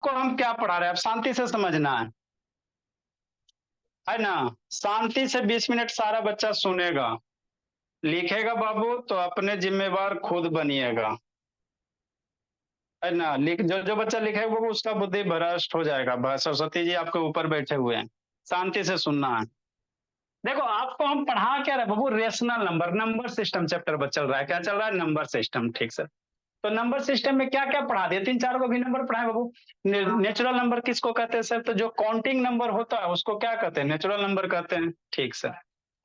आपको हम क्या पढ़ा रहे हैं, आप शांति से समझना है ना। शांति से 20 मिनट सारा बच्चा सुनेगा, लिखेगा बाबू तो अपने जिम्मेवार खुद बनिएगा, है ना। लिख जो जो बच्चा लिखेगा बाबू उसका बुद्धि भ्रष्ट हो जाएगा। सरस्वती जी आपके ऊपर बैठे हुए हैं, शांति से सुनना है। देखो आपको हम पढ़ा क्या रहे बाबू, rational number, number system chapter चल रहा है। क्या चल रहा है, नंबर सिस्टम, ठीक सर। तो नंबर सिस्टम में क्या क्या पढ़ा दिया, 3-4 को भी नंबर पढ़ाए बाबू। नेचुरल नंबर किसको कहते हैं सर, तो जो काउंटिंग नंबर होता है उसको क्या कहते हैं, नेचुरल नंबर कहते हैं, ठीक सर।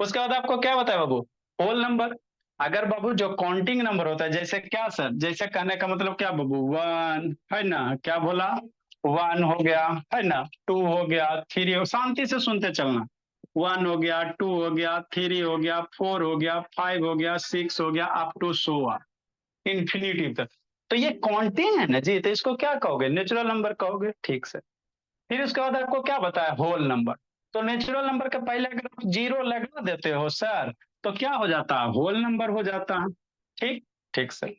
उसके बाद आपको क्या बताया बाबू, होल नंबर। अगर बाबू जो काउंटिंग नंबर होता है, जैसे क्या सर, जैसे कहने का मतलब क्या बाबू, वन है ना, क्या बोला, वन हो गया, है ना, टू हो गया, थ्री हो, शांति से सुनते चलना। वन हो गया, टू हो गया, थ्री हो गया, फोर हो गया, फाइव हो गया, सिक्स हो गया, अप टू सो इन्फिनिटी तक। तो ये काउंटिंग है ना जी, तो इसको क्या कहोगे, नेचुरल नंबर कहोगे, ठीक से। फिर उसके बाद आपको क्या बताया, होल नंबर। तो नेचुरल नंबर के पहले अगर आप जीरो लगा देते हो सर, तो क्या हो जाता है, होल नंबर हो जाता है, ठीक। ठीक सर।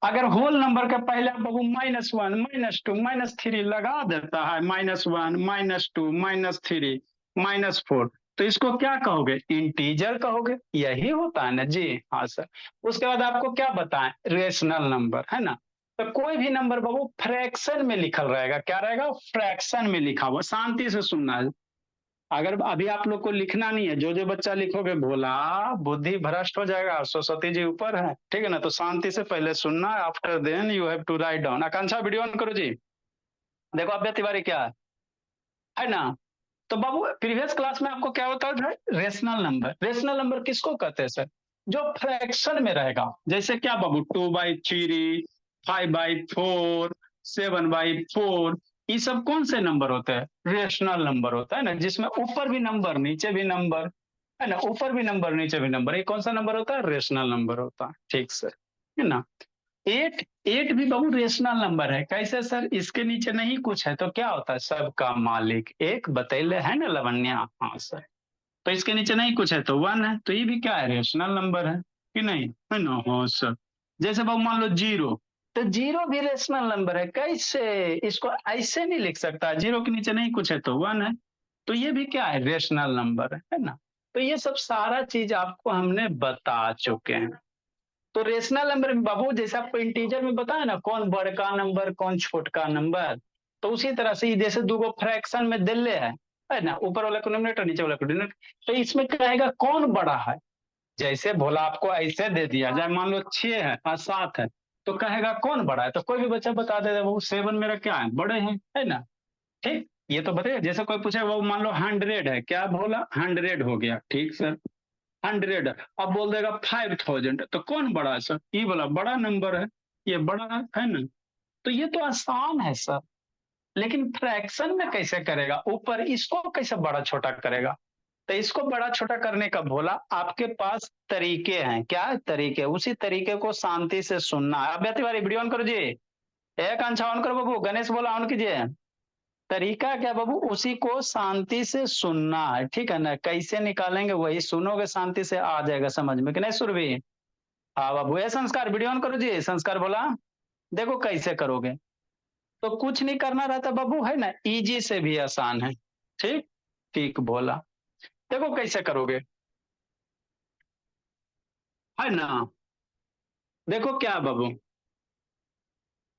अगर होल नंबर के पहले आप -1, -2, -3 लगा देता है, -1, -2, -3, -4, तो इसको क्या कहोगे, इंटीजर कहोगे। यही होता है ना जी, हाँ सर। उसके बाद आपको क्या बताएं, रेशनल नंबर, है ना। तो कोई भी नंबर बाबू फ्रैक्शन में लिखल रहेगा, क्या रहेगा, फ्रैक्शन में लिखा हुआ, शांति से सुनना है। अगर अभी आप लोग को लिखना नहीं है, जो जो बच्चा लिखोगे भोला बुद्धि भ्रष्ट हो जाएगा, सरस्वती जी ऊपर है, ठीक है ना। तो शांति से पहले सुनना, after then you have to write down. Akanksha video on करो जी। देखो अभ्य तिवारी क्या है ना। तो बाबू प्रीवियस क्लास में आपको क्या होता है, रेशनल नंबर। रेशनल नंबर किसको कहते हैं सर, जो फ्रैक्शन में रहेगा। जैसे क्या बाबू, 2/3, 5/4, 7/4, ये सब कौन से नंबर होते हैं, रेशनल नंबर होता है ना, जिसमें ऊपर भी नंबर नीचे भी नंबर, है ना, ऊपर भी नंबर नीचे भी नंबर। ये कौन सा नंबर होता है, रेशनल नंबर होता है, ठीक सर, है ना। एट एट भी बहुत रेशनल नंबर है, कैसे सर, इसके नीचे नहीं कुछ है तो क्या होता है, सबका मालिक एक, बतैले है ना लवण्या, हाँ सर। तो इसके नीचे नहीं कुछ है तो वन है, तो ये भी क्या है, रेशनल नंबर है कि नहीं, है ना, हाँ सर। जैसे बाबू मान लो जीरो, तो जीरो भी रेशनल नंबर है, कैसे, इसको ऐसे नहीं लिख सकता, जीरो के नीचे नहीं कुछ है तो वन है, तो ये भी क्या है, रेशनल नंबर है ना। तो ये सब सारा चीज आपको हमने बता चुके हैं। तो रेशनल नंबर में बाबू जैसे आपको इंटीजर में बताया ना, कौन बड़का नंबर कौन छोटका नंबर, तो उसी तरह से जैसे दो फ्रैक्शन में दिले है ना, ऊपर वाला को डिनोमिनेटर नीचे वाला को डिनोमिनेटर, तो इसमें कहेगा कौन बड़ा है। जैसे भोला आपको ऐसे दे दिया जाए, मान लो 6 है और 7 है, तो कहेगा कौन बड़ा है, तो कोई भी बच्चा बता देगा वो 7 मेरा क्या है, बड़े हैं, है ना, ठीक। ये तो बताइए, जैसे कोई पूछे वो मान लो 100 है, क्या बोला, 100 हो गया, ठीक सर। 100, अब बोल देगा 5000, तो कौन बड़ा है सर, ये वाला बड़ा नंबर है, ये बड़ा है ना। तो ये तो आसान है सर, लेकिन फ्रैक्शन में कैसे करेगा, ऊपर इसको कैसे बड़ा छोटा करेगा। तो इसको बड़ा छोटा करने का भोला आपके पास तरीके हैं, क्या है तरीके, उसी तरीके को शांति से सुनना है। अब तिवारी वीडियो ऑन करो जी, एक आंछा ऑन करो बाबू, गणेश बोला ऑन कीजिए। तरीका क्या बाबू, उसी को शांति से सुनना है, ठीक है ना। कैसे निकालेंगे वही सुनोगे, शांति से आ जाएगा समझ में कि नहीं सुरभि। हाँ बाबू, ये संस्कार वीडियो ऑन करो जी, संस्कार बोला। देखो कैसे करोगे, तो कुछ नहीं करना रहता बाबू, है ना, इजी से भी आसान है, ठीक। ठीक बोला। देखो कैसे करोगे, है ना। देखो क्या बाबू,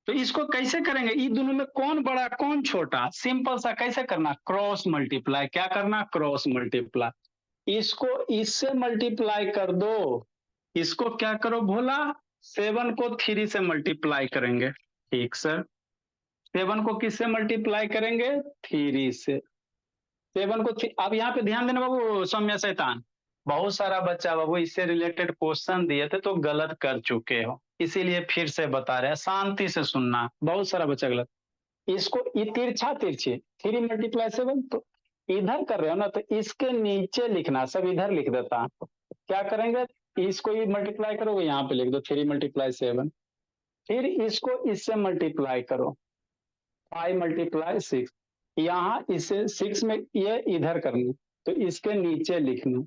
तो इसको कैसे करेंगे, ये दोनों में कौन बड़ा कौन छोटा, सिंपल सा कैसे करना, क्रॉस मल्टीप्लाई, क्या करना, क्रॉस मल्टीप्लाई। इसको इससे मल्टीप्लाई कर दो, इसको क्या करो भोला, 7 को 3 से मल्टीप्लाई करेंगे, ठीक सर। 7 को किससे मल्टीप्लाई करेंगे, 3 से। 7 को अब यहाँ पे ध्यान देना बाबू, सौम्य शैतान, बहुत सारा बच्चा बाबू इससे रिलेटेड क्वेश्चन दिए थे तो गलत कर चुके हो, इसीलिए फिर से बता रहे हैं, शांति से सुनना, बहुत सारा बच्चा गलत। इसको ये तिरछा तिरछी, 3 × 7, तो इधर कर रहे हो ना, तो इसके नीचे लिखना, सब इधर लिख देता, क्या करेंगे, इसको ये मल्टीप्लाई करोगे, यहाँ पे लिख दो 3 × 7, फिर इसको इससे मल्टीप्लाई करो, 5 × 6, यहाँ इसे 6 में ये इधर करना, तो इसके नीचे लिखना।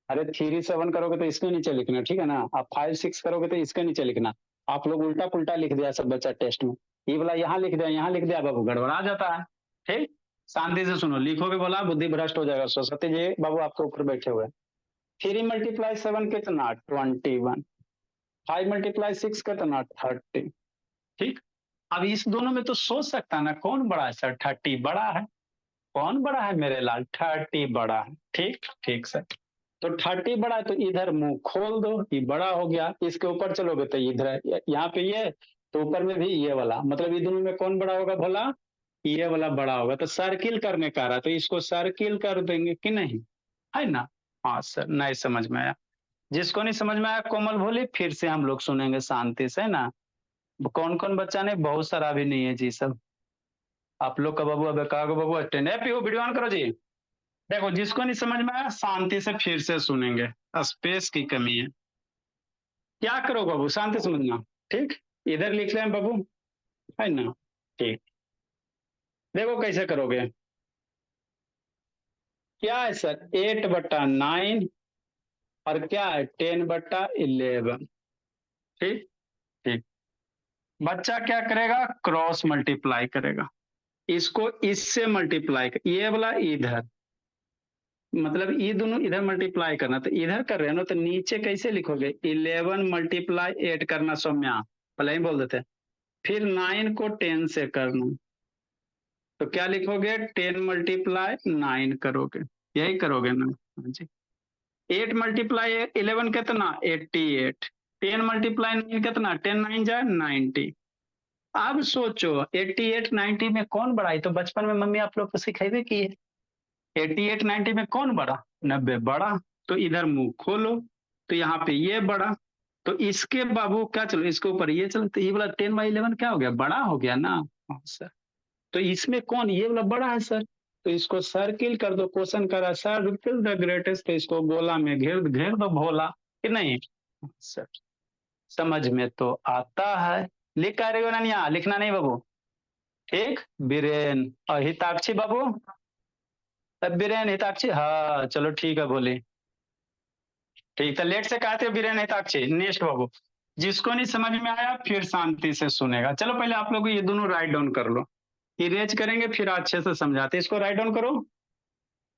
अरे 3 7 करोगे तो इसके नीचे लिखना, ठीक है ना। आप 5 6 करोगे तो इसके नीचे लिखना। आप लोग उल्टा पुल्टा लिख दिया सब बच्चा टेस्ट में, ये वाला यहाँ लिख दिया, यहाँ लिख दिया बाबू, गड़बड़ा जाता है। ठीक, शांति से सुनो, लिखोगे बोला बुद्धि भ्रष्ट हो जाएगा। सरस्वती जी बाबू आपके ऊपर बैठे हुए। 3 × 7 कितना? 21। 5 × 6 कितना? 30। ठीक, अब इस दोनों में तो सोच सकता है ना कौन बड़ा है सर? 30 बड़ा है। कौन बड़ा है मेरे लाल? 30 बड़ा है। ठीक ठीक सर, तो 30 बड़ा है तो इधर मुंह खोल दो, ये बड़ा हो गया। इसके ऊपर चलोगे तो इधर यहाँ पे ये, तो ऊपर में भी ये वाला, मतलब ये दोनों में कौन बड़ा होगा भोला? ये वाला बड़ा होगा। तो सर्किल करने का रहा, तो इसको सर्किल कर देंगे कि नहीं, है ना? हाँ सर, नहीं समझ में आया? जिसको नहीं समझ में आया कोमल भोली, फिर से हम लोग सुनेंगे शांति से, है ना? कौन कौन बच्चा ने? बहुत सारा भी नहीं है जी सब। आप लोग का बाबू, अब कहा बाबू अटेंड है, पीओ वीडियो ऑन करो जी। देखो जिसको नहीं समझ में आया शांति से फिर से सुनेंगे, स्पेस की कमी है। क्या करो बाबू, शांति समझना। ठीक, इधर लिख लें बाबू, है ना? ठीक, देखो कैसे करोगे। क्या है सर? 8/9 और क्या है? 10/11। ठीक ठीक, बच्चा क्या करेगा? क्रॉस मल्टीप्लाई करेगा। इसको इससे मल्टीप्लाई कर, ये वाला इधर, मतलब ये दोनों इधर मल्टीप्लाई करना, तो इधर कर रहे हैं ना, तो नीचे कैसे लिखोगे? 11 × 8 करना सौम्या, पहले ही बोल देते। फिर 9 को 10 से करना, तो क्या लिखोगे? 10 × 9 करोगे, यही करोगे ना? हाँ जी। 8 × 11 कितना? 88। 10 × 9 कितना? 10 9 × 90। अब सोचो 88 90 में कौन बड़ा है? तो बचपन में मम्मी आप लोग को सिखाई की है। 88 90 में कौन बड़ा? 90 बड़ा। तो इधर मुंह खोलो, तो यहाँ पे ये बड़ा, तो इसके बाबू क्या, चलो इसके ऊपर ये चलो, तो ये वाला 10/11 क्या हो गया? बड़ा हो गया ना? हाँ सर, तो इसमें कौन ये वाला बड़ा है सर? तो इसको सर्किल कर दो। क्वेश्चन कर रहा सर्किल द ग्रेटेस्ट, तो इसको गोला में घेर घेर दो भोला, कि नहीं? सर समझ में तो आता है। लिख कर रहे हो ना? लिखना नहीं बाबू। ठीक, बीरेन और हिताक्षी बाबू, बीरेन हिताक्षी, हाँ चलो ठीक है बोली। ठीक, तो लेट से कहते हो बीरेन हिताक्षी। नेक्स्ट बाबू, जिसको नहीं समझ में आया फिर शांति से सुनेगा। चलो पहले आप लोग ये दोनों राइट डाउन कर लो, इरेज करेंगे फिर अच्छे से समझाते। इसको राइट डाउन करो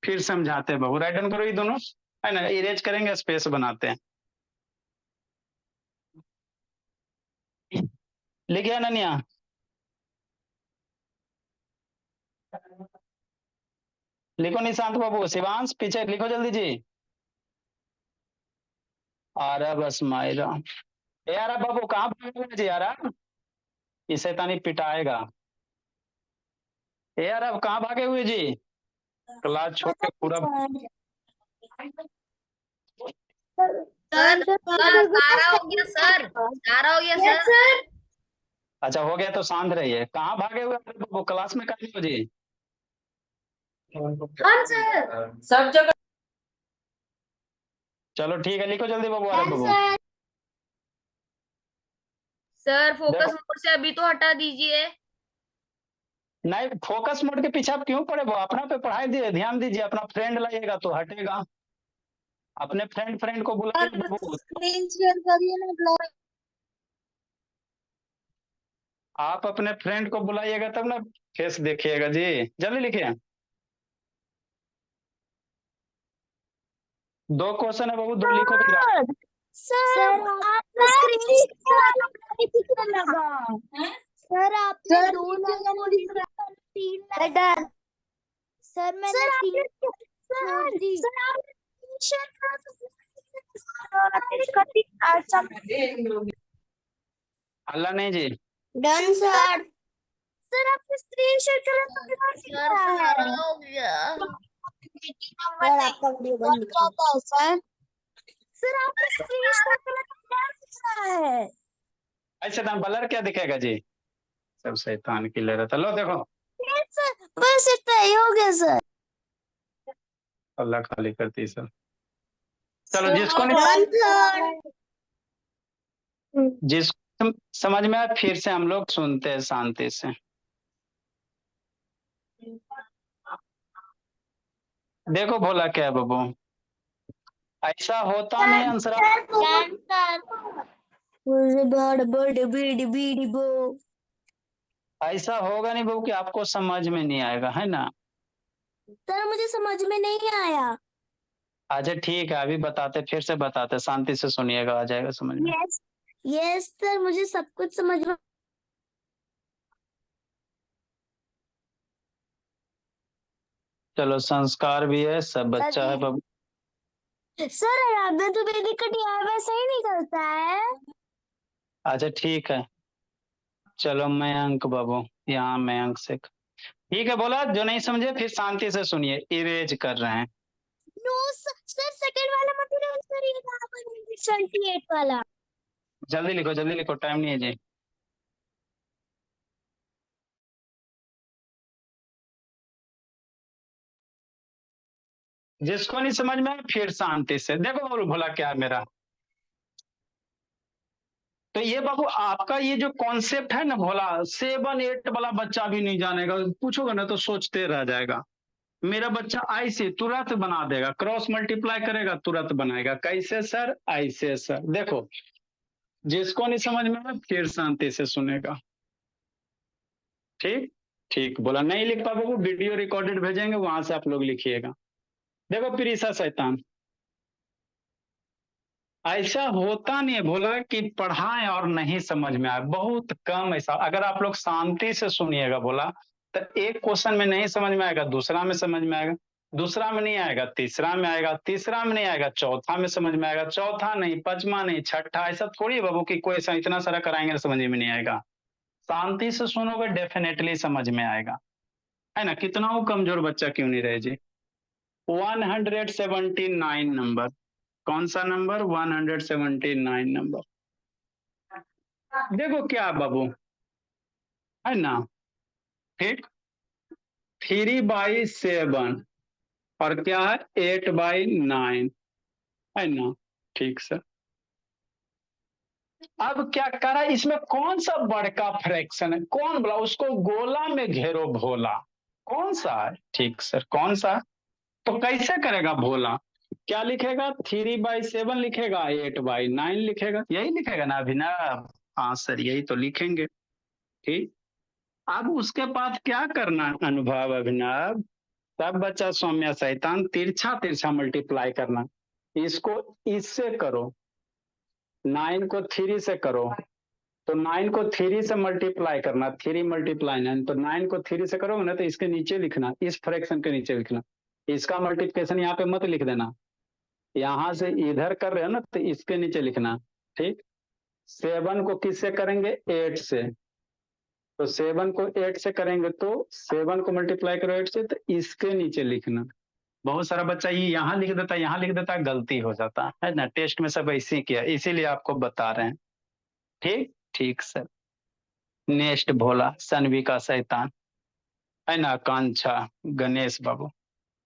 फिर समझाते हैं बाबू। राइट डाउन करो ये दोनों, है ना? इरेज करेंगे स्पेस बनाते हैं। लिखे अनन्या? लिखो निशांत बाबू। शिवांश पीछे लिखो जल्दी जी। आरब अस्माइरा, यार अब बाबू कहाँ भागे जी? यार ये शैतानी पिटाएगा। यार अब कहाँ भागे हुए जी? क्लास छोड़ के पूरा। सर सारा हो गया सर, सारा हो गया सर। अच्छा हो गया तो शांत रहिए। कहाँ भागे हुए बाबू? क्लास में कहीं हो जी? सब जगह। चलो ठीक है, लिखो जल्दी बाबू। अरे बाबू सर फोकस देखो, मोड से अभी तो हटा दीजिए। नहीं फोकस मोड के पीछे आप क्यों पड़े? वो अपना पे पढ़ाई दीजिए, ध्यान दीजिए। अपना फ्रेंड लाइएगा तो हटेगा। अपने फ्रेंड फ्रेंड को बुलाइए बाबू। स्क्रीन शेयर करिए ना ब्लॉग। आप अपने फ्रेंड को बुलाइएगा तब ना फेस देखिएगा जी। जल्दी लिखिए। 2 क्वेश्चन है बाबू, 2 लिखो फिर। सर आपने स्क्रीन शेयर लगा। सर आपने 2 लगाना, 3 लगाना। सर मैंने 3 छोड़ दी। अल्लाह नहीं जी। Done sir. सर आपने स्क्रीन शेयर करा तो सर सारा हो गया। सर आपका वीडियो बंद करता है सर। सर आपने स्क्रीन शेयर करा तो क्या दिख रहा है? ऐसे तो ब्लर क्या दिखेगा जी? सब शैतान की ले रहा था। लो देखो, सर बस इतना ही हो गया सर। अल्लाह खाली करती सब। चलो जिसको नहीं, जिसको समझ में आया फिर से हम लोग सुनते हैं शांति से। देखो भोला क्या है बाबू, ऐसा होता नहीं आंसर। ऐसा होगा नहीं बहू कि आपको समझ में नहीं आएगा, है ना। सर मुझे समझ में नहीं आया। अच्छा ठीक है, अभी बताते, फिर से बताते, शांति से सुनिएगा, आ जाएगा समझ में। यस यस सर, मुझे सब कुछ समझ में। चलो, संस्कार भी है, सब बच्चा है सर बबू। सर आराधना द्विवेदी का टीआर वैसा ही नहीं करता है। अच्छा ठीक है, चलो मयंक बाबू, यहाँ मयंक से ठीक है बोला। जो नहीं समझे फिर शांति से सुनिए, इरेज कर रहे हैं। नो सर, सेकंड वाला मत इरेज करिएगा, 128 वाला। जल्दी लिखो, टाइम नहीं है जी। जिसको नहीं समझ में आए फिर शांति से देखो, बोलो भोला क्या है मेरा। तो ये बाबू आपका ये जो कॉन्सेप्ट है ना भोला, 7 8 वाला बच्चा भी नहीं जानेगा, पूछोगे ना तो सोचते रह जाएगा। मेरा बच्चा आई से तुरंत बना देगा, क्रॉस मल्टीप्लाई करेगा तुरंत बनाएगा। कैसे सर? ऐसे सर, देखो जिसको नहीं समझ में आए फिर शांति से सुनेगा। ठीक ठीक बोला। नहीं लिख पाओगे वो वीडियो रिकॉर्डेड भेजेंगे, वहां से आप लोग लिखिएगा। देखो प्रीसा शैतान, ऐसा होता नहीं है बोला कि पढ़ाएं और नहीं समझ में आए, बहुत कम ऐसा। अगर आप लोग शांति से सुनिएगा बोला, तो एक क्वेश्चन में नहीं समझ में आएगा, दूसरा में समझ में आएगा, दूसरा में नहीं आएगा, तीसरा में आएगा, तीसरा में नहीं आएगा, चौथा में समझ में आएगा, चौथा नहीं, पांचवा नहीं, छठा। ऐसा थोड़ी है बाबू कि कोई ऐसा इतना सारा कराएंगे समझ में नहीं आएगा। शांति से सुनोगे डेफिनेटली समझ में आएगा, है ना। कितना वो कमजोर बच्चा क्यों नहीं रहे जी। 179 नंबर, कौन सा नंबर? 179 नंबर। देखो क्या बाबू, है ना। ठीक, 3/7 और क्या है 8/9, है ना। ठीक सर। अब क्या करा, इसमें कौन सा बड़का फ्रैक्शन है, कौन बोला उसको गोला में घेरो भोला, कौन सा है? ठीक सर, कौन सा? तो कैसे करेगा भोला? क्या लिखेगा? 3/7 लिखेगा, 8/9 लिखेगा, यही लिखेगा ना अभिनव? हाँ सर, यही तो लिखेंगे। ठीक, अब उसके बाद क्या करना है अनुभव अभिनव? तब बच्चा सौम्या शैतान, तिरछा तिरछा मल्टीप्लाई करना। इसको इससे करो, 9 को 3 से करो, तो 9 को 3 से मल्टीप्लाई करना, 3 × 9, तो 9 को 3 से करोगे ना तो इसके नीचे लिखना, इस फ्रैक्शन के नीचे लिखना। इसका मल्टीप्लिकेशन यहाँ पे मत लिख देना, यहां से इधर कर रहे हो ना तो इसके नीचे लिखना। ठीक, 7 को किससे करेंगे? 8 से, तो 7 को 8 से करेंगे तो 7 को मल्टीप्लाई करो 8 से, तो इसके नीचे लिखना। बहुत सारा बच्चा ये यहाँ लिख देता, यहाँ लिख देता, गलती हो जाता है ना। टेस्ट में सब ऐसे ही किया, इसीलिए आपको बता रहे हैं। ठीक ठीक सर। नेक्स्ट भोला, सनवी का शैतान, है ना, कांछा, गणेश बाबू।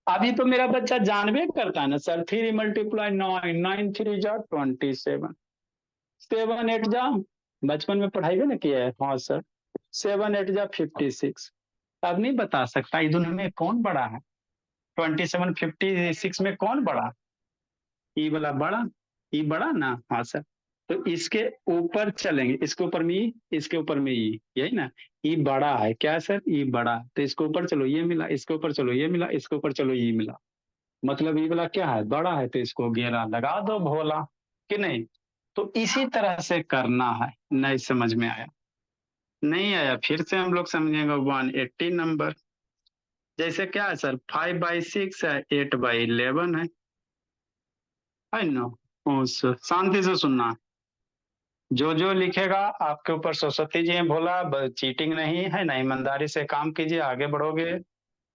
अभी तो मेरा बच्चा जानबे करता है ना सर, 3 × 9, 9 3 × 27, 7 8 जा, बचपन में पढ़ाई भी ना किया है। हाँ सर, 7 8 जा 56। अब नहीं बता सकता इस दुनिया में कौन बड़ा है, 27 56 में कौन बड़ा? ई वाला बड़ा, ई बड़ा ना। हाँ सर, तो इसके ऊपर चलेंगे, इसके ऊपर में ई, इसके ऊपर में ई, यही ना। ई बड़ा है क्या सर? ई बड़ा, तो इसके ऊपर चलो ये मिला, इसके ऊपर चलो ये मिला, इसके ऊपर चलो ये मिला, मतलब ये वाला क्या है? बड़ा है, तो इसको घेरा लगा दो भोला, कि नहीं। तो इसी तरह से करना है। नहीं समझ में आया? नहीं आया, फिर से हम लोग समझेंगे 180 नंबर। जैसे क्या है सर, 5/6 है, 8/11 है ना। शांति से सुनना, जो जो लिखेगा आपके ऊपर सरस्वती जी हैं भोला, चीटिंग नहीं है ना, ईमानदारी से काम कीजिए, आगे बढ़ोगे,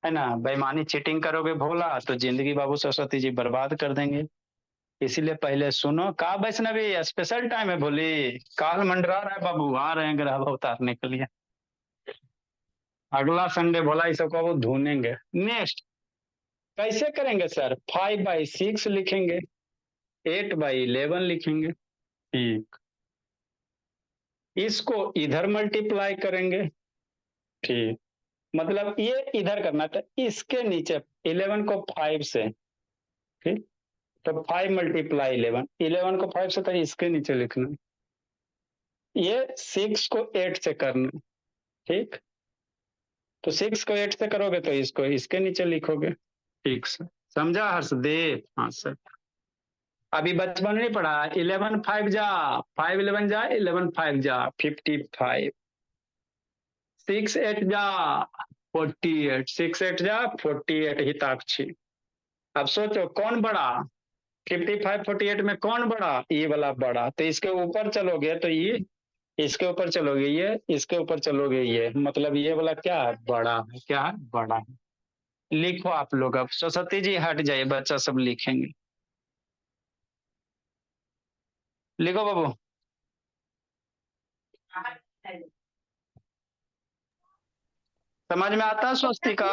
है ना। बेईमानी चीटिंग करोगे भोला तो जिंदगी बाबू सरस्वती जी बर्बाद कर देंगे। इसीलिए पहले सुनो। का वैष्णवी स्पेशल टाइम है बोली, काल मंडरा रहा है बाबू, आ रहे हैं ग्रह उतारने के लिए। अगला संडे भोला इस सबको वो ढूंढेंगे। नेक्स्ट कैसे करेंगे सर? 5/6 लिखेंगे, 8/11 लिखेंगे। ठीक, इसको इधर मल्टीप्लाई करेंगे। ठीक, मतलब ये इधर करना था, इसके नीचे 11 को 5 से। ठीक, तो 5 × 11, 11 को 5 से, तो इसके नीचे लिखना। ये 6 को 8 से करना, ठीक, तो 6 को 8 से करोगे तो इसको इसके नीचे लिखोगे। ठीक सर, समझा हर्षदेव? हाँ सर। अभी बचपन नहीं पढ़ा, 11 5 जा 5 11 जा 11 5 जा 55, 6 8 जा 48, 6 8 जा 48 हिताक्षी। अब सोचो कौन बड़ा, 55 48 में कौन बड़ा? ये वाला बड़ा। तो इसके ऊपर चलोगे तो ये, इसके ऊपर चलोगे ये, इसके ऊपर चलोगे ये, मतलब ये वाला क्या है? बड़ा है। क्या है? बड़ा है। लिखो आप लोग। अब सरस्वती जी हट जाइए, बच्चा सब लिखेंगे। लिखो बाबू। समझ में आता है स्वस्तिका?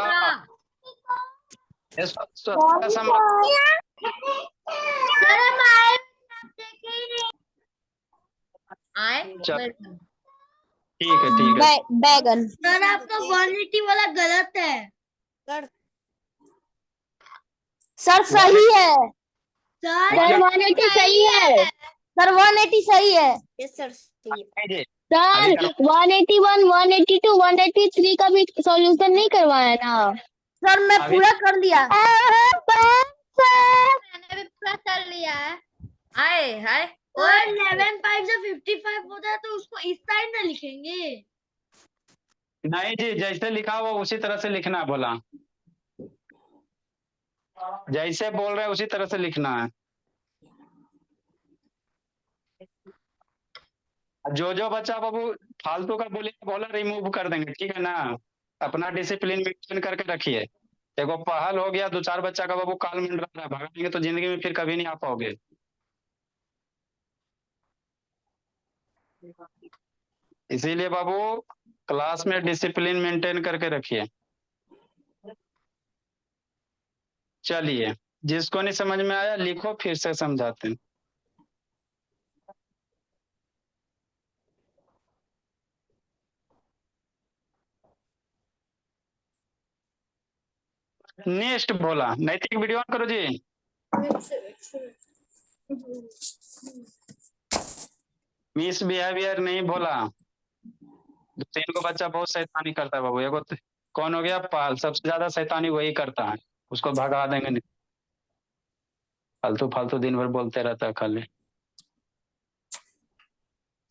ये स्वस्तिका समझ? सर हम आए देखे ही नहीं। आए चल, ठीक है ठीक है। बैगन। सर आपका 180 वाला गलत है। सर सही है। सर सर 180 सही है। सर 180 सही है। Yes sir. सर 181 182 183 का भी सॉल्यूशन नहीं करवाया ना? सर मैं पूरा कर लिया। मैंने भी पूरा कर लिया है। आए हाय, और 11 5 से 55 होता है तो उसको इस साइड ना लिखेंगे। नहीं जी, जैसे लिखा हुआ उसी तरह से लिखना बोला। जैसे बोल रहे हैं उसी तरह से लिखना है। जो बच्चा बाबू फालतू का बोला रिमूव कर देंगे, ठीक है ना? अपना डिसिप्लिन मेंटेन करके रखिए। देखो पहल हो गया, 2 4 बच्चा का बाबू काल मंडरा रहा है, भगाएंगे तो जिंदगी में फिर कभी नहीं आ पाओगे। इसीलिए बाबू क्लास में डिसिप्लिन मेंटेन करके रखिए। चलिए, जिसको नहीं समझ में आया लिखो, फिर से समझाते हैं। नेक्स्ट बोला, नैतिक वीडियो ऑन करो जी। मिस बिहेवियर नहीं बोला। 3 को बच्चा बहुत शैतानी करता है बाबू। एगो कौन हो गया? पाल। सबसे ज्यादा शैतानी वही करता है, उसको भगा देंगे नहीं। फालतू फालतू दिन भर बोलते रहता है खाली।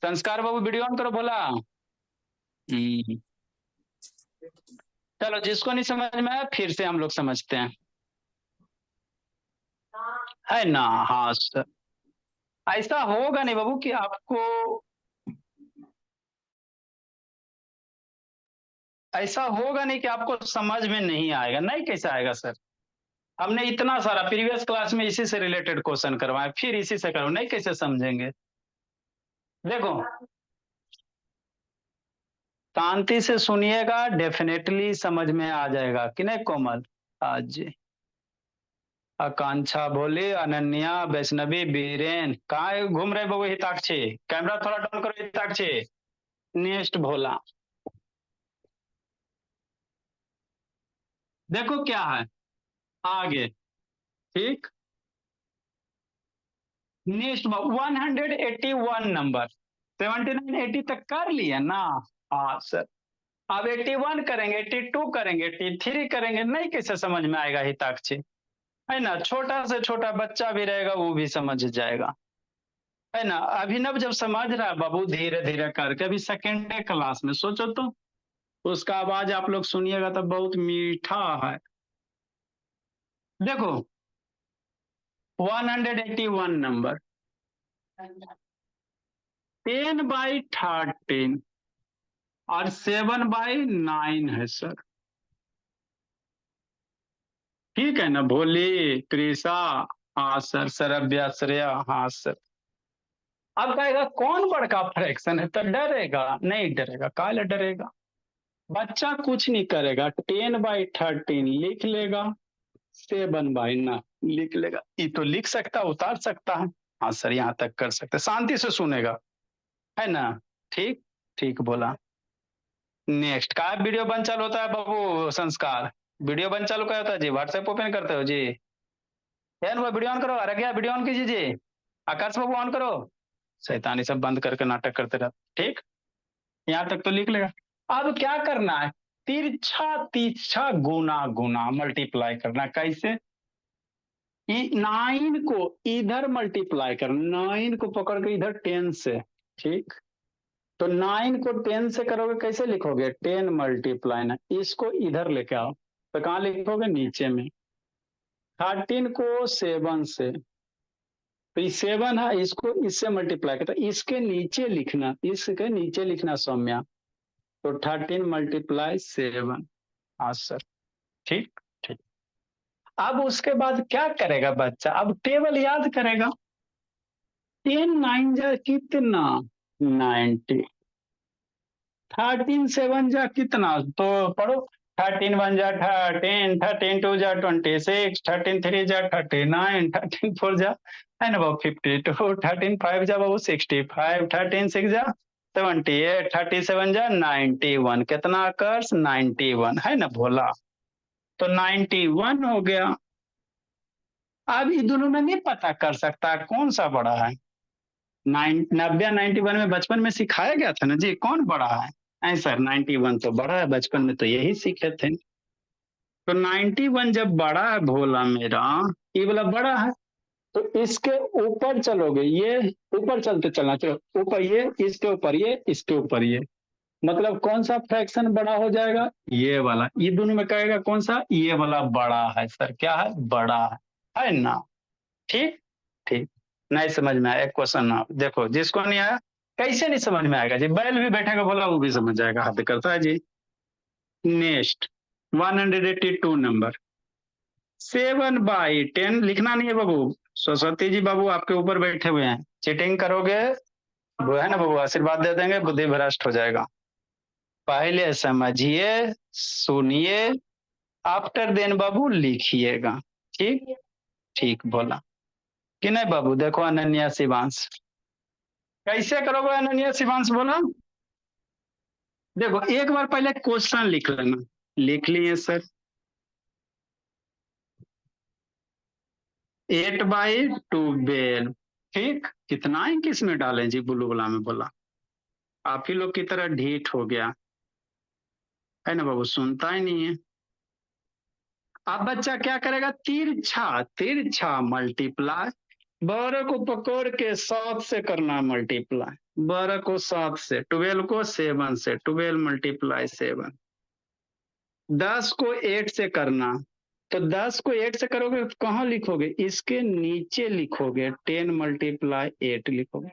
संस्कार बाबू वीडियो ऑन करो बोला। चलो, जिसको नहीं समझ में आया फिर से हम लोग समझते हैं, है ना? हाँ सर। ऐसा होगा नहीं बाबू कि आपको, ऐसा होगा नहीं कि आपको समझ में नहीं आएगा। नहीं, कैसे आएगा सर? हमने इतना सारा प्रीवियस क्लास में इसी से रिलेटेड क्वेश्चन करवाए, फिर इसी से करो, नहीं कैसे समझेंगे? देखो, शांति से सुनिएगा, डेफिनेटली समझ में आ जाएगा कि नहीं कोमल? आज आकांक्षा बोली, अनन्या, वैष्णवी, बीरेन, कहाँ घूम रहे बाबू? हिताक्षी, कैमरा थोड़ा डाउन करो हिताक्षी। नेक्स्ट भोला। देखो क्या है आगे, ठीक। नेक्स्ट 181 नंबर, 79 80 तक कर लिया ना? हाँ सर। अब 81 करेंगे, 82 करेंगे, 83 करेंगे, नहीं कैसे समझ में आएगा हिताक्षी? है ना? छोटा से छोटा बच्चा भी रहेगा वो भी समझ जाएगा, है ना? अभिनव जब समझ रहा है बाबू धीरे धीरे करके, अभी सेकेंड क्लास में, सोचो तो उसका आवाज आप लोग सुनिएगा तो बहुत मीठा है। देखो 181 नंबर, 10/13 और 7/9 है सर। ठीक है ना? भोली, त्रिषा, हाँ सर। सरभ्या, श्रेया, हाँ सर। अब कहेगा कौन बड़का फ्रैक्शन है, तो डरेगा नहीं? डरेगा, काहे डरेगा? बच्चा कुछ नहीं करेगा, 10/13 लिख लेगा, 7/9 लिख लेगा। ये तो लिख सकता, उतार सकता है। हाँ सर, यहाँ तक कर सकते, शांति से सुनेगा, है ना? ठीक, ठीक बोला। नेक्स्ट का वीडियो बंद चालू होता है बाबू? संस्कार वीडियो बंद चालू क्या होता है जी? व्हाट्सएप ओपन करते हो जी? वो वीडियो ऑन करो, अरे क्या वीडियो ऑन कीजिए जी। आकाश बाबू ऑन करो। शैतानी सब बंद करके नाटक करते रहते। ठीक, यहाँ तक तो लिख लेगा। अब क्या करना है, तिरछा तिरछा गुना गुना मल्टीप्लाई करना। कैसे, 9 को इधर मल्टीप्लाई करना, 9 को पकड़ के इधर 10 से, ठीक। तो 9 को 10 से करोगे कैसे लिखोगे, 10 मल्टीप्लाई ना, इसको इधर लेके आओ तो कहाँ लिखोगे, नीचे में। 13 को 7 से, तो ये 7 है, इसको इससे मल्टीप्लाई करता, इसके नीचे लिखना, इसके नीचे लिखना सौम्या। तो 13 मल्टीप्लाई 7, हाँ सर, ठीक ठीक। अब उसके बाद क्या करेगा बच्चा, अब टेबल याद करेगा। 10 9 जा कितना, 90। 13 7 जा कितना, तो पढ़ो। 13 1 जा 13, 13 2 जा 26, 13 3 जा 39, 13 4 जा है ना बाबू 52, 13 5 जा बाबू 65, 13 6 जा 78, 37 जा 91, कितना कर्स 91 है ना भोला। तो 91 हो गया। अब इन दोनों में नहीं पता कर सकता कौन सा बड़ा है। 90 91 में बचपन में सिखाया गया था ना जी, कौन बड़ा है। सर 91 तो बड़ा है, बचपन में तो यही सीखे थे। तो 91 जब बड़ा है भोला मेरा, ये वाला बड़ा है, तो इसके ऊपर चलोगे, ये ऊपर चलते चलना, चलो ऊपर ये, इसके ऊपर ये, इसके ऊपर ये, मतलब कौन सा फ्रैक्शन बड़ा हो जाएगा, ये वाला। ये दोनों में कहेगा कौन सा, ये वाला बड़ा है सर, क्या है, बड़ा है ना। ठीक ठीक। नहीं समझ में आया, एक क्वेश्चन ना देखो, जिसको नहीं आया, कैसे नहीं समझ में आएगा जी, बैल भी बैठेगा बोला वो भी समझ जाएगा, हद करता है जी। नेक्स्ट 182 नंबर, 7/10 लिखना नहीं है बाबू। सरस्वती जी बाबू आपके ऊपर बैठे हुए हैं, चीटिंग करोगे वो है ना बाबू, आशीर्वाद दे देंगे, बुद्धि भ्रष्ट हो जाएगा। पहले समझिए, सुनिए, आफ्टर देन बाबू लिखिएगा। ठीक ठीक बोला कि नहीं बाबू। देखो अनन्या शिवांश, कैसे करोगे अनन्या शिवांश बोला। देखो एक बार पहले क्वेश्चन लिख लेना, लिख लिए सर। 8/12, ठीक। कितना ही किस में डालें जी, बुलबुला में बोला। आप ही लोग की तरह ढीठ हो गया है ना बाबू, सुनता ही नहीं है। अब बच्चा क्या करेगा, तिरछा तिरछा मल्टीप्लाई, 12 को पकड़ के 7 से करना मल्टीप्लाई, 12 को 7 से, 12 को 7 से, 12 मल्टीप्लाई 7। 10 को 8 से करना, तो 10 को 8 से करोगे तो कहाँ लिखोगे, इसके नीचे लिखोगे, 10 मल्टीप्लाई 8 लिखोगे।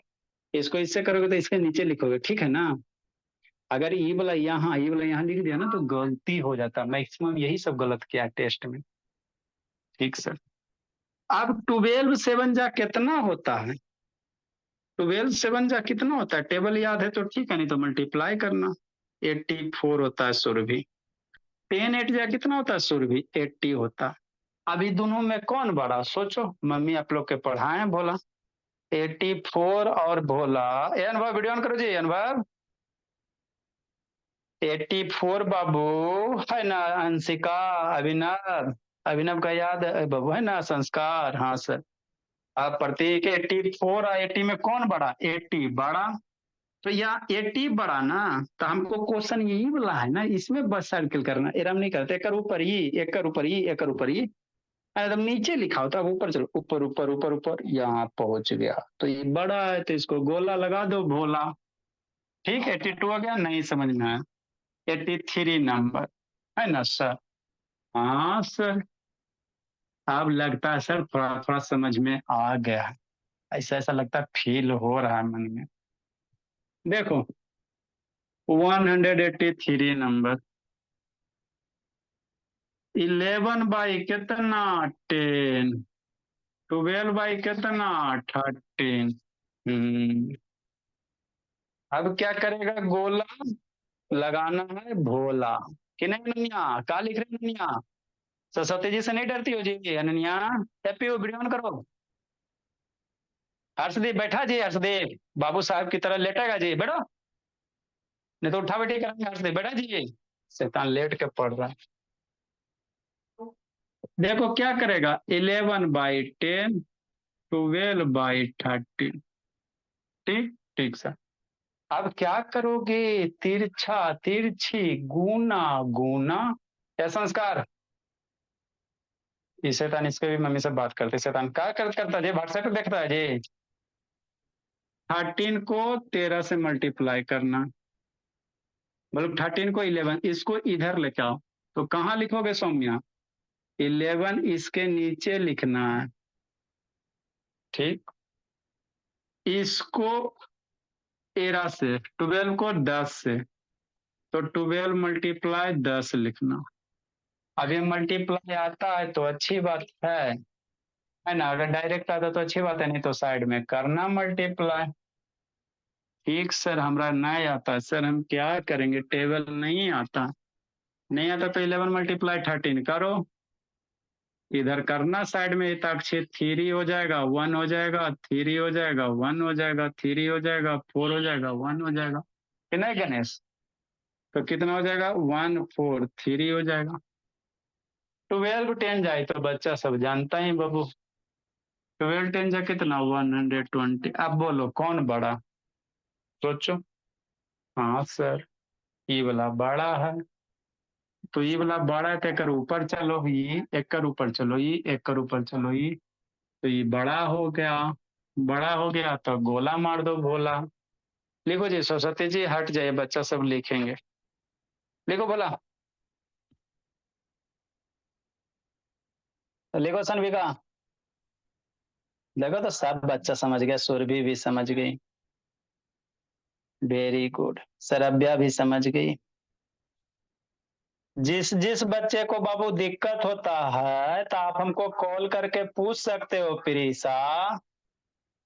इसको इससे करोगे तो इसके नीचे लिखोगे, ठीक है ना। अगर ये वाला यहाँ लिख दिया ना तो गलती हो जाता, मैक्सिमम यही सब गलत किया टेस्ट में। ठीक सर। अब 12 7 जा कितना होता है, 12 7 जा कितना होता है, टेबल याद है तो ठीक है, नहीं तो मल्टीप्लाई करना। 84 होता है सुरभि। 10 8 जा कितना होता है सुरभि, 80 होता है। अभी दोनों में कौन बड़ा, सोचो, मम्मी आप लोग के पढ़ाए भोला। 84 और भोला, ए अनुभव वीडियो ऑन करो जी, अनुभव। 84 बाबू है ना, अंशिका, अभिनव, अभिनव का याद है बाबू है ना, संस्कार, हाँ सर। अब प्रतीक 84 और 80 में कौन बड़ा, 80 बड़ा। तो यहाँ 80 बड़ा ना, तो हमको क्वेश्चन यही बोला है ना, इसमें बस सर्किल करना, एरम नहीं करते, एक ऊपर ही, एक ऊपर ही, एक ऊपर ही, एकदम नीचे लिखा होता है, ऊपर चलो, ऊपर ऊपर ऊपर ऊपर, यहाँ पहुंच गया। तो ये बड़ा है तो इसको गोला लगा दो भोला। ठीक, 82 आ गया, नहीं समझ में आया। 83 नंबर है ना सर, हाँ सर। अब लगता है सर थोड़ा थोड़ा समझ में आ गया है, ऐसा ऐसा लगता है, फील हो रहा है मन में। देखो 183 नंबर, 11 बाई कितना 10, 12 बाई कितना 13। अब क्या करेगा, गोला लगाना है भोला कि नहीं अनन्या, क्या लिख रहे हैं अनन्या, सरस्वती जी से नहीं डरती हो जी अनन्या। हैप्पी वीडियो ऑन करो। हर्षदीप बैठा जी, हर्षदीप बाबू साहब की तरह लेटेगा जी, बैठो, नहीं तो उठा बैठी करेंगे। हर्षदीप बैठा जी, शैतान लेट के पढ़ रहा है। देखो क्या करेगा, 11/10, 12/13, ठीक ठीक सर। अब क्या करोगे? तिरछा तिरछी गुना गुना, क्या संस्कार? ये शैतान इसके भी मम्मी से बात करते, शैतान क्या करता जी? व्हाट्सएप पे देखता है जी। 13 को 13 से मल्टीप्लाई करना, मतलब 13 को 11, इसको इधर लेके आओ। तो कहाँ लिखोगे सौम्या? 11 इसके नीचे लिखना है, ठीक। इसको 13 से, 12 को 10 से, तो 12 मल्टीप्लाई 10 लिखना। अब ये मल्टीप्लाई आता है तो अच्छी बात है ना? अगर डायरेक्ट आता तो अच्छी बात है, नहीं तो साइड में करना मल्टीप्लाई। ठीक सर, हमारा नहीं आता है सर, हम क्या करेंगे? टेबल नहीं आता, नहीं आता तो 11 मल्टीप्लाई 13 करो, इधर करना साइड में हिताक्षी। 3 हो जाएगा 1 हो जाएगा, 3 हो जाएगा 1 हो जाएगा, 3 हो जाएगा 4 हो जाएगा 1 हो जाएगा, कि नहीं गणेश? तो कितना हो जाएगा? 1 4 3 हो जाएगा। 12 10 जाए तो बच्चा सब जानता ही बाबू। 12 10 जा कितना? 120। अब बोलो कौन बड़ा? सोचो। हाँ सर, ये वाला बड़ा है, तो ये वाला बड़ा है तो एक ऊपर चलो, ये एक ऊपर चलो, ये एक ऊपर चलो, ये तो ये बड़ा हो गया। बड़ा हो गया तो गोला मार दो भोला। लिखो जी, सरस्वती जी हट जाइए, बच्चा सब लिखेंगे। लिखो बोला, तो लिखो सनविका। देखो तो सब बच्चा समझ गया, सुरभि भी समझ गई, वेरी गुड, सरब्या भी समझ गई। जिस जिस बच्चे को बाबू दिक्कत होता है तो आप हमको कॉल करके पूछ सकते हो प्रीसा।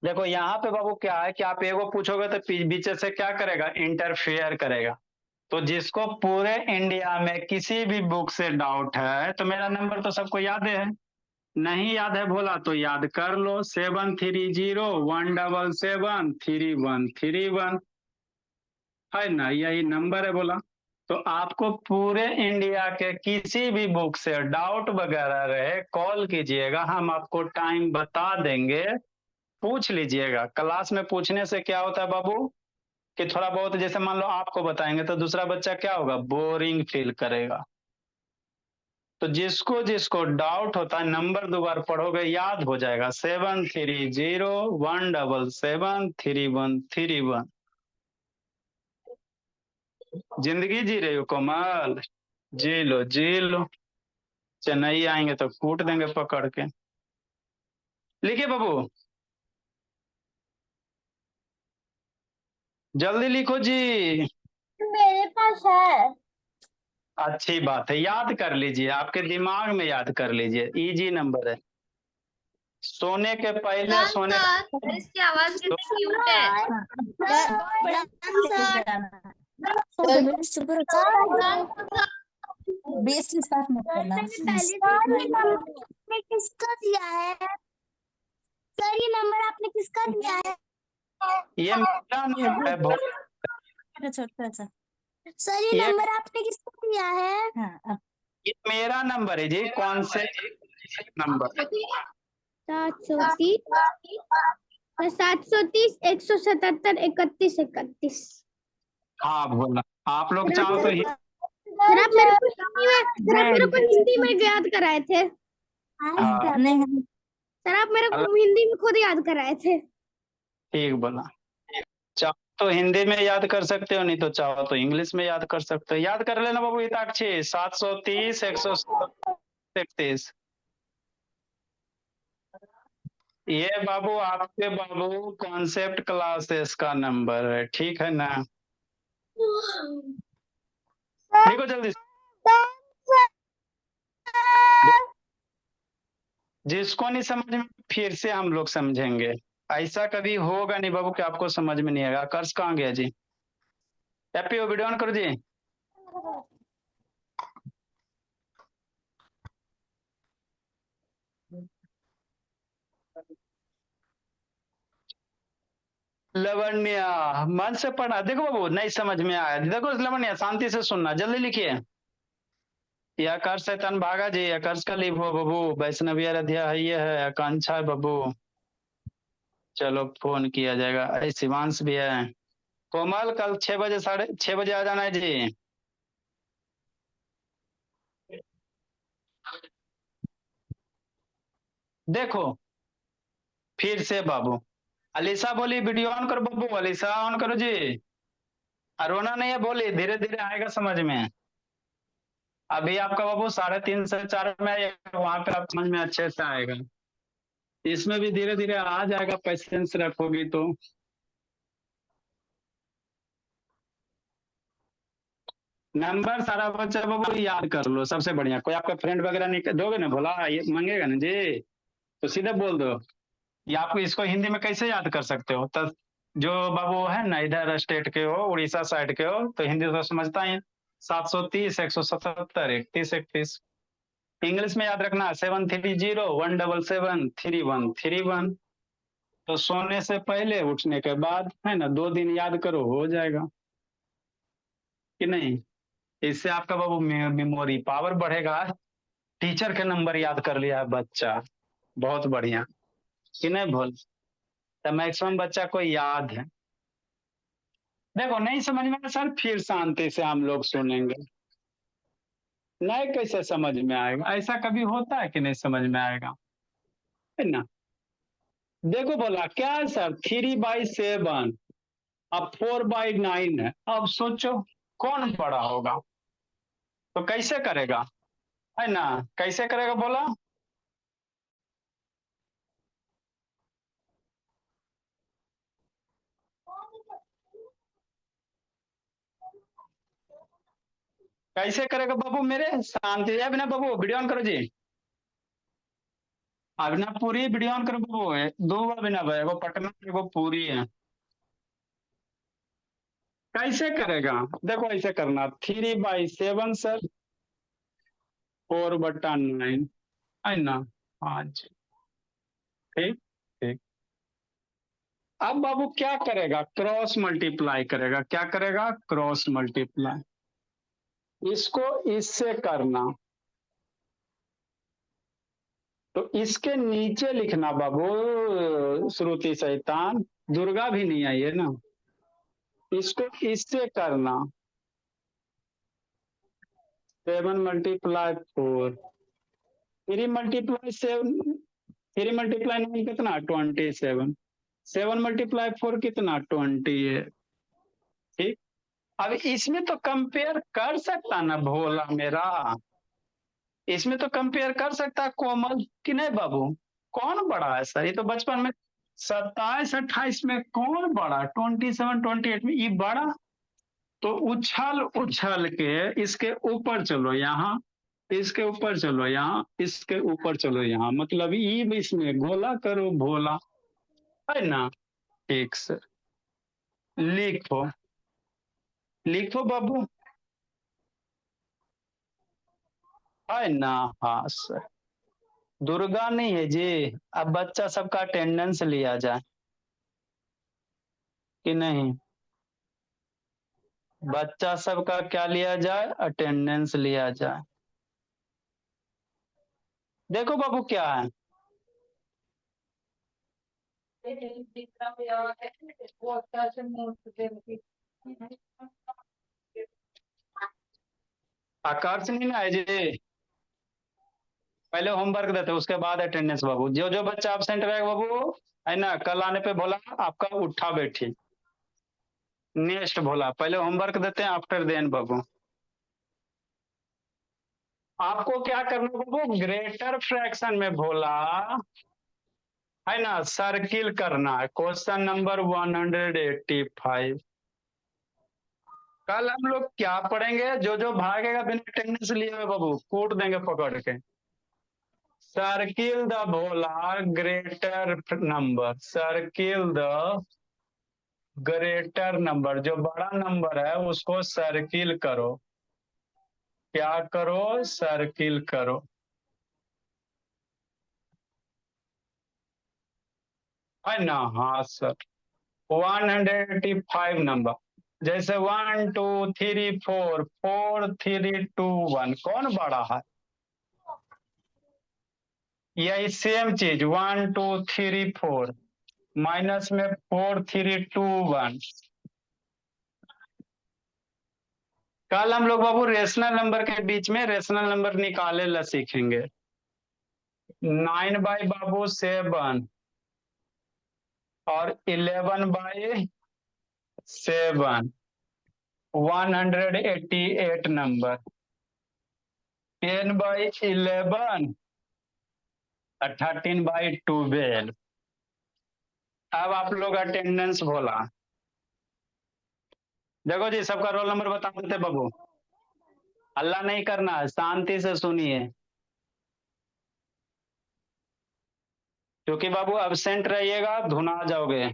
देखो यहाँ पे बाबू क्या है कि आप एगो पूछोगे तो बीच से क्या करेगा? इंटरफेयर करेगा। तो जिसको पूरे इंडिया में किसी भी बुक से डाउट है, तो मेरा नंबर तो सबको याद है। नहीं याद है बोला तो याद कर लो, 7301773131 है ना, यही नंबर है बोला। तो आपको पूरे इंडिया के किसी भी बुक से डाउट वगैरह रहे, कॉल कीजिएगा, हम आपको टाइम बता देंगे, पूछ लीजिएगा। क्लास में पूछने से क्या होता है बाबू कि थोड़ा बहुत, जैसे मान लो आपको बताएंगे तो दूसरा बच्चा क्या होगा? बोरिंग फील करेगा। तो जिसको जिसको डाउट होता है, नंबर 2 बार पढ़ोगे याद हो जाएगा, 7301773131। जिंदगी जी रही हो कोमल, जी लो जी लो। चेन्नई आएंगे तो कूट देंगे पकड़ के। लिखिए बाबू, जल्दी लिखो जी। मेरे पास है। अच्छी बात है, याद कर लीजिए, आपके दिमाग में याद कर लीजिए, इजी नंबर है। सोने के पहले सोने सर इसकी आवाज कितनी क्यूट है। बेस के साथ मत करना। आपने किसका दिया है सर? ये नंबर आपने किसका दिया है? ये मेरा नंबर है अच्छा सर, ये नंबर आपने किसको दिया है? हाँ, ये मेरा नंबर है जी। कौन से नंबर? 730 177 31 31। हाँ बोला, आप लोग चाहो तो सर आप मेरे को हिंदी में याद कराए थे। हाँ। सर आप मेरे को हिंदी में खुद याद कराए थे। ठीक बोला, चाहो तो हिंदी में याद कर सकते हो, नहीं तो चाहो तो इंग्लिश में याद कर सकते हो। याद कर लेना बाबू हिताक्षी, 730 131। ये बाबू आपके बाबू कॉन्सेप्ट क्लासेस का नंबर है, ठीक है ना? देखो जल्दी से। जिसको नहीं समझ में फिर से हम लोग समझेंगे, ऐसा कभी होगा नहीं बाबू कि आपको समझ में नहीं आएगा। कर्ज कहाँ गया जी? हैप्पी हो, वीडियो ऑन करो जी। लवण्या, मन से पढ़ना। देखो बाबू नहीं समझ में आया, देखो लवण्या शांति से सुनना, जल्दी लिखिए। यह कर शैतान भागा जी, कर्ज का लिखो बाबू। वैष्णवी आराध्या है, ये है आकांक्षा है बाबू। चलो फोन किया जाएगा। शिवांश भी है। कोमल कल 6 बजे 6:30 आ जाना है जी। देखो फिर से बाबू, अलीसा बोली वीडियो ऑन करो बाबू, अलीसा ऑन करो जी। अरुणा नहीं है बोली, धीरे धीरे आएगा समझ में। अभी आपका बाबू 3:30 से 4 में आएगा, वहां पे आप समझ में अच्छे से आएगा। इसमें भी धीरे धीरे आ जाएगा, पेशेंस रखोगी तो। नंबर सारा बच्चा बाबू याद कर लो, सबसे बढ़िया। कोई आपका फ्रेंड वगैरह नहीं दोगे ना, बोला ये मांगेगा ना जी, तो सीधे बोल दो। या आपको इसको हिंदी में कैसे याद कर सकते हो? तो जो बाबू है ना, इधर स्टेट के हो, उड़ीसा साइड के हो, तो हिंदी तो समझता ही है। 730 177 31 31। इंग्लिश में याद रखना 730 177 31 31। तो सोने से पहले उठने के बाद है ना, 2 दिन याद करो, हो जाएगा कि नहीं। इससे आपका बाबू मेमोरी पावर बढ़ेगा। टीचर के नंबर याद कर लिया है बच्चा, बहुत बढ़िया कि नहीं भूल। तो मैक्सिमम बच्चा को याद है। देखो नहीं समझ में सर, फिर शांति से हम लोग सुनेंगे। नहीं कैसे समझ में आएगा? ऐसा कभी होता है कि नहीं समझ में आएगा, है ना। देखो बोला क्या है सर, 3/7, अब 4/9 है। अब सोचो कौन बड़ा होगा, तो कैसे करेगा, है ना। कैसे करेगा बोला? कैसे करेगा बाबू मेरे? शांति है बिना बाबू, वीडियो ऑन करो जी। अभिनव पूरी वीडियो ऑन करो बाबू। दो अभिनव है, एगो पटना एगो पूरी है। कैसे करेगा? देखो ऐसे करना, 3/7 सर, 4/9, है ना। हाँ जी, ठीक ठीक। अब बाबू क्या करेगा? क्रॉस मल्टीप्लाई करेगा। क्या करेगा? Cross multiply. इसको इससे करना, तो इसके नीचे लिखना बाबू, श्रुति शैतान, दुर्गा भी नहीं आई है ना। इसको इससे करना, 7 × 4, 3 × 7, 3 × 9 कितना? 27। 7 × 4 कितना? 20 है। ठीक। अब इसमें तो कंपेयर कर सकता ना भोला मेरा, इसमें तो कंपेयर कर सकता कोमल कि नहीं बाबू। कौन बड़ा है सर? ये तो बचपन में 27 28 में कौन बड़ा, 27 28 में ये बड़ा। तो उछल उछल के इसके ऊपर चलो यहाँ, इसके ऊपर चलो यहाँ, इसके ऊपर चलो यहाँ, मतलब ई इसमें घोला करो भोला, है ना। ठीक सर, लिखो लिखो बाबू, है ना। हाँ सर, दुर्गा नहीं है जी। अब बच्चा सबका अटेंडेंस लिया जाए कि नहीं? बच्चा सबका क्या लिया जाए? अटेंडेंस लिया जाए। देखो बाबू क्या है, आकर्ष नहीं ना है जी। पहले होमवर्क देते उसके बाद अटेंडेंस बाबू। जो जो बच्चा एबसेंट रहेगा बाबू, है ना, कल आने पे बोला आपका उठा बैठी। नेक्स्ट बोला पहले होमवर्क देते हैं, आफ्टर देन बाबू। आपको क्या करना बाबू, ग्रेटर फ्रैक्शन में बोला, है ना, सर्किल करना है। Question number 185। कल हम लोग क्या पढ़ेंगे? जो जो भागेगा बिना अटेंडेंस लिए हुए बाबू, कूट देंगे पकड़ के। Circle the Bhola greater number, circle the greater number, जो बड़ा नंबर है उसको सर्किल करो। क्या करो? सर्किल करो, है ना। हाँ सर, 185 नंबर, जैसे 1 2 3 4, 4 3 2 1, कौन बड़ा है? यही सेम चीज, 1 2 3 4, माइनस में 4 3 2 1, कल हम लोग बाबू रेशनल नंबर के बीच में रेशनल नंबर निकाले ला सीखेंगे। 9 बाई बाबू 7 और 11 बाई 7 188 नंबर। 10 बाई 11 और 13 बाई 12। अब आप लोग अटेंडेंस बोला। देखो जी, सबका रोल नंबर बता देते बाबू। हल्ला नहीं करना है, शांति से सुनिए, क्योंकि बाबू अब्सेंट रहिएगा धुना जाओगे।